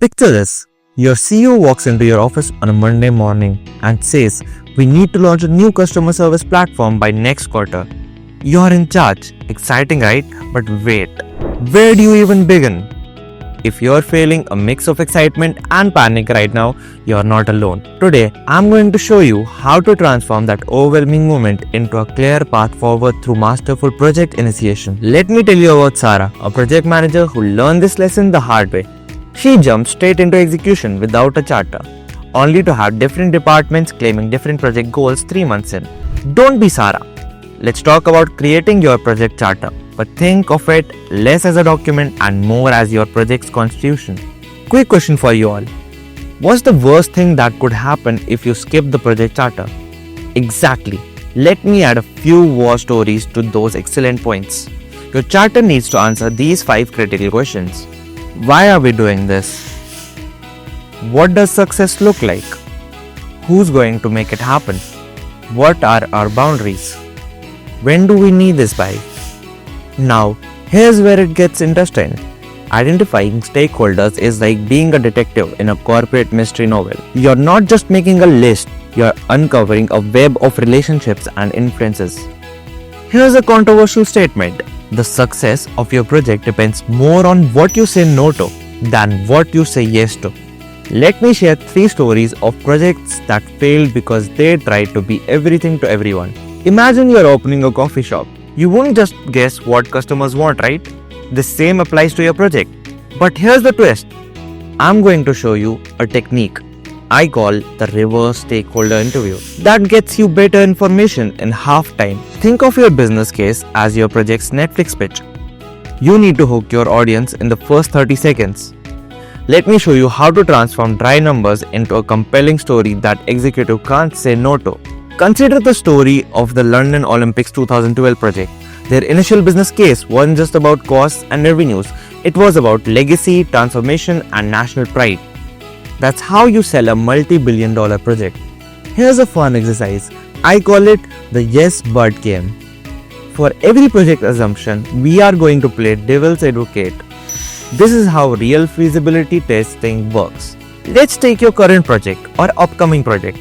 Picture this. Your CEO walks into your office on a Monday morning and says, "We need to launch a new customer service platform by next quarter." You're in charge. Exciting, right? But wait, where do you even begin? If you're feeling a mix of excitement and panic right now, you're not alone. Today, I'm going to show you how to transform that overwhelming moment into a clear path forward through masterful project initiation. Let me tell you about Sarah, a project manager who learned this lesson the hard way. She jumped straight into execution without a charter, only to have different departments claiming different project goals 3 months in. Don't be Sarah. Let's talk about creating your project charter, but think of it less as a document and more as your project's constitution. Quick question for you all. What's the worst thing that could happen if you skip the project charter? Exactly. Let me add a few war stories to those excellent points. Your charter needs to answer these 5 critical questions. Why are we doing this? What does success look like? Who's going to make it happen? What are our boundaries? When do we need this by? Now, here's where it gets interesting. Identifying stakeholders is like being a detective in a corporate mystery novel. You're not just making a list, you're uncovering a web of relationships and influences. Here's a controversial statement. The success of your project depends more on what you say no to than what you say yes to. Let me share 3 stories of projects that failed because they tried to be everything to everyone. Imagine you're opening a coffee shop. You won't just guess what customers want, right? The same applies to your project. But here's the twist. I'm going to show you a technique I call the reverse stakeholder interview that gets you better information in half time. Think of your business case as your project's Netflix pitch. You need to hook your audience in the first 30 seconds. Let me show you how to transform dry numbers into a compelling story that executive can't say no to. Consider the story of the London Olympics 2012 project. Their initial business case wasn't just about costs and revenues, it was about legacy, transformation, and national pride. That's how you sell a multi-billion-dollar project. Here's a fun exercise. I call it the yes but game. For every project assumption, we are going to play devil's advocate. This is how real feasibility testing works. Let's take your current project or upcoming project.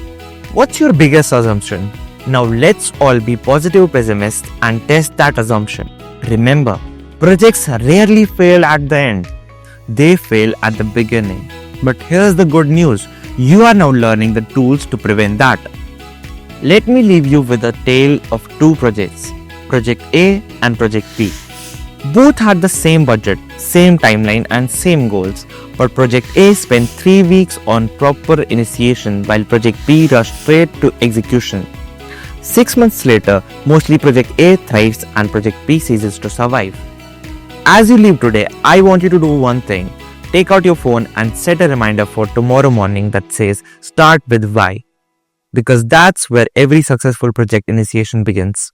What's your biggest assumption? Now let's all be positive pessimists and test that assumption. Remember, projects rarely fail at the end. They fail at the beginning. But here's the good news. You are now learning the tools to prevent that. Let me leave you with a tale of 2 projects, Project A and Project B. Both had the same budget, same timeline and same goals, but Project A spent 3 weeks on proper initiation while Project B rushed straight to execution. 6 months later, mostly Project A thrives and Project B ceases to survive. As you leave today, I want you to do one thing. Take out your phone and set a reminder for tomorrow morning that says start with why. Because that's where every successful project initiation begins.